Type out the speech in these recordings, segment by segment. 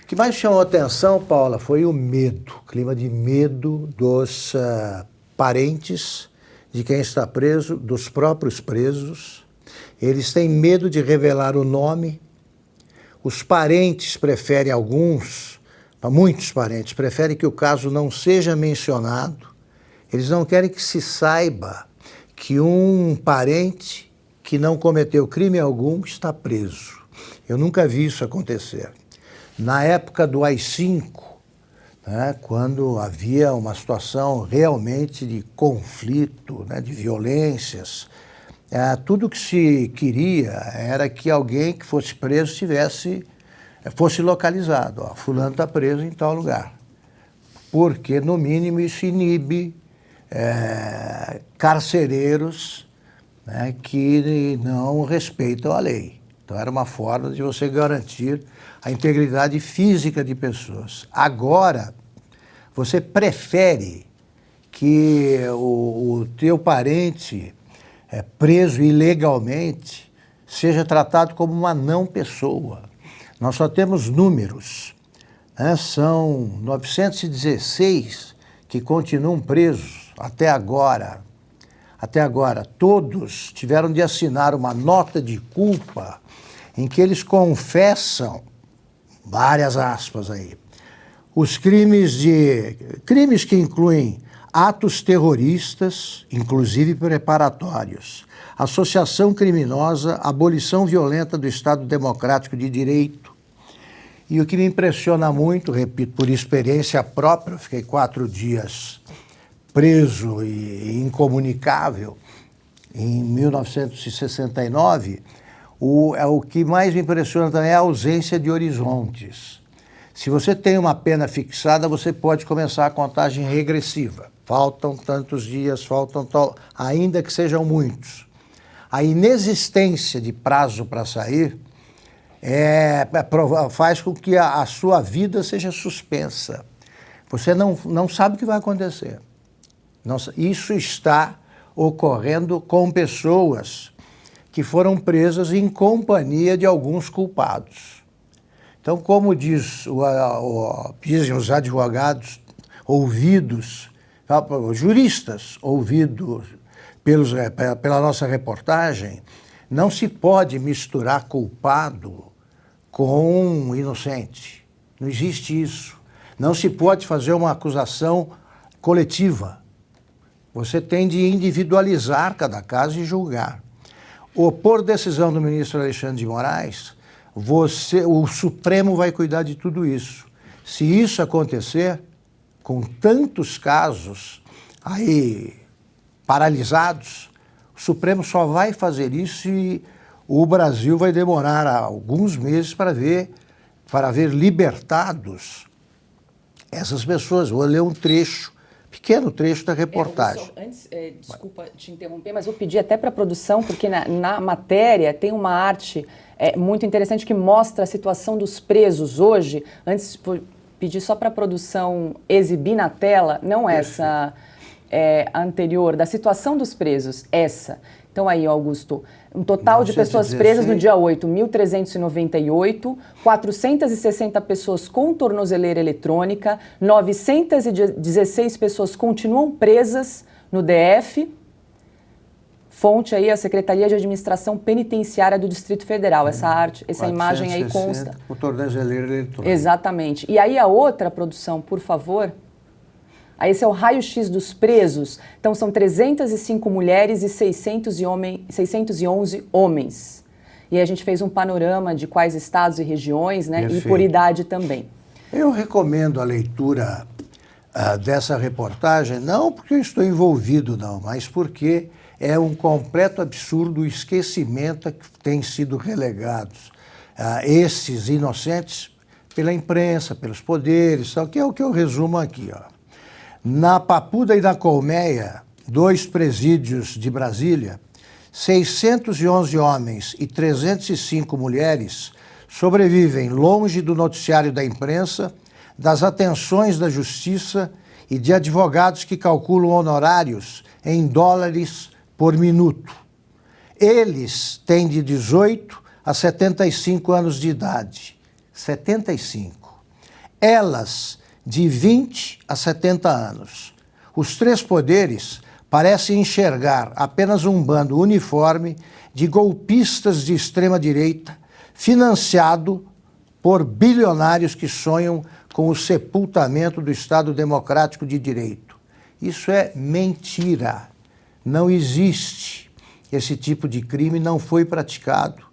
O que mais chamou a atenção, Paula, foi o medo, o clima de medo dos parentes de quem está preso, dos próprios presos. Eles têm medo de revelar o nome. Os parentes preferem, muitos parentes, preferem que o caso não seja mencionado. Eles não querem que se saiba que um parente que não cometeu crime algum está preso. Eu nunca vi isso acontecer. Na época do AI-5, né, quando havia uma situação realmente de conflito, né, de violências, tudo que se queria era que alguém que fosse preso fosse localizado. Ó, fulano está preso em tal lugar. Porque, no mínimo, isso inibe carcereiros, né, que não respeitam a lei. Então, era uma forma de você garantir a integridade física de pessoas. Agora, você prefere que o teu parente preso ilegalmente seja tratado como uma não pessoa. Nós só temos números, né? São 916 que continuam presos até agora. Até agora, todos tiveram de assinar uma nota de culpa em que eles confessam, várias aspas aí, os crimes que incluem atos terroristas, inclusive preparatórios, associação criminosa, abolição violenta do Estado Democrático de Direito. E o que me impressiona muito, repito, por experiência própria, eu fiquei 4 dias preso e incomunicável em 1969, o que mais me impressiona também é a ausência de horizontes. Se você tem uma pena fixada, você pode começar a contagem regressiva. Faltam tantos dias, ainda que sejam muitos. A inexistência de prazo para sair faz com que a sua vida seja suspensa. Você não sabe o que vai acontecer. Isso está ocorrendo com pessoas que foram presas em companhia de alguns culpados. Então, como dizem os advogados ouvidos, juristas ouvidos pela nossa reportagem, não se pode misturar culpado com inocente. Não existe isso. Não se pode fazer uma acusação coletiva. Você tem de individualizar cada caso e julgar. Por decisão do ministro Alexandre de Moraes, o Supremo vai cuidar de tudo isso. Se isso acontecer, com tantos casos aí paralisados, o Supremo só vai fazer isso e o Brasil vai demorar alguns meses para ver libertados essas pessoas. Vou ler um pequeno trecho da reportagem. Desculpa te interromper, mas eu pedi até para a produção, porque na matéria tem uma arte muito interessante que mostra a situação dos presos hoje. Antes, vou pedir só para a produção exibir na tela, não essa anterior, da situação dos presos, essa. Então aí, Augusto, um total de pessoas presas no dia 8, 1.398, 460 pessoas com tornozeleira eletrônica, 916 pessoas continuam presas no DF, fonte aí a Secretaria de Administração Penitenciária do Distrito Federal. Essa imagem aí consta. Com tornozeleira eletrônica. Exatamente. E aí a outra produção, por favor. Aí esse é o raio-x dos presos. Então, são 305 mulheres e 611 homens. E aí a gente fez um panorama de quais estados e regiões, né? Perfeito. E por idade também. Eu recomendo a leitura dessa reportagem, não porque eu estou envolvido, não, mas porque é um completo absurdo o esquecimento a que têm sido relegados esses inocentes pela imprensa, pelos poderes, tal, que é o que eu resumo aqui, ó. Na Papuda e na Colmeia, 2 presídios de Brasília, 611 homens e 305 mulheres sobrevivem longe do noticiário da imprensa, das atenções da justiça e de advogados que calculam honorários em dólares por minuto. Eles têm de 18 a 75 anos de idade. 75. elas de 20 a 70 anos. Os três poderes parecem enxergar apenas um bando uniforme de golpistas de extrema-direita, financiado por bilionários que sonham com o sepultamento do Estado Democrático de Direito. Isso é mentira. Não existe. Esse tipo de crime não foi praticado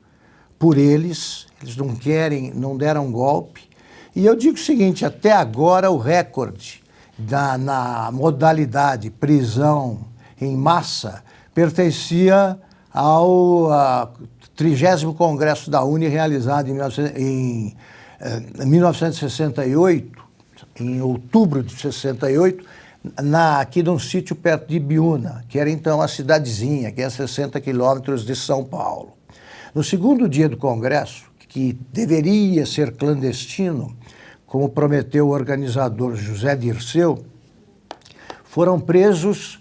por eles não querem, não deram golpe. E eu digo o seguinte, até agora o recorde na modalidade prisão em massa pertencia ao 30º Congresso da UNE, realizado em 1968, em outubro de 68, aqui num sítio perto de Ibiúna, que era então a cidadezinha, que é a 60 quilômetros de São Paulo. No segundo dia do Congresso, que deveria ser clandestino, como prometeu o organizador José Dirceu, foram presos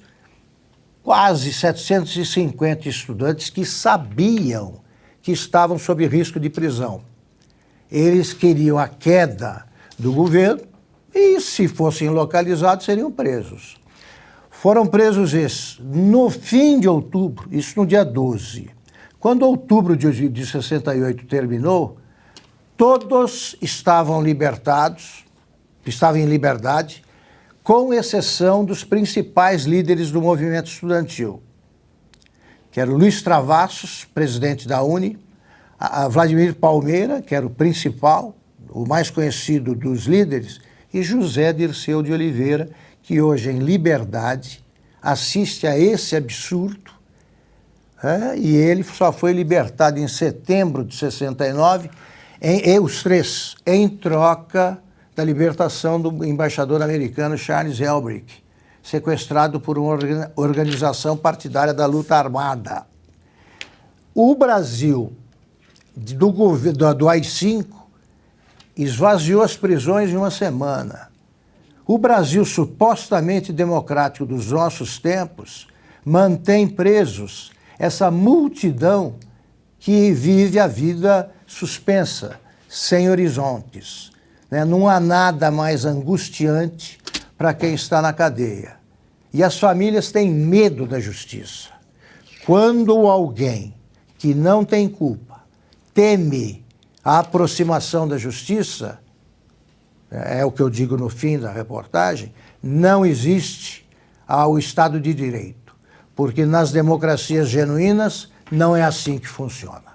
quase 750 estudantes que sabiam que estavam sob risco de prisão. Eles queriam a queda do governo e, se fossem localizados, seriam presos. Foram presos esses no fim de outubro, isso no dia 12. Quando outubro de 68 terminou, todos estavam libertados, estavam em liberdade, com exceção dos principais líderes do movimento estudantil, que era o Luiz Travassos, presidente da UNE, a Vladimir Palmeira, que era o principal, o mais conhecido dos líderes, e José Dirceu de Oliveira, que hoje em liberdade assiste a esse absurdo, e ele só foi libertado em setembro de 69, os três, em troca da libertação do embaixador americano Charles Helbrick, sequestrado por uma organização partidária da luta armada. O Brasil, do AI-5, esvaziou as prisões em uma semana. O Brasil, supostamente democrático dos nossos tempos, mantém presos essa multidão que vive a vida suspensa, sem horizontes. Não há nada mais angustiante para quem está na cadeia. E as famílias têm medo da justiça. Quando alguém que não tem culpa teme a aproximação da justiça, é o que eu digo no fim da reportagem, não existe o Estado de Direito. Porque nas democracias genuínas não é assim que funciona.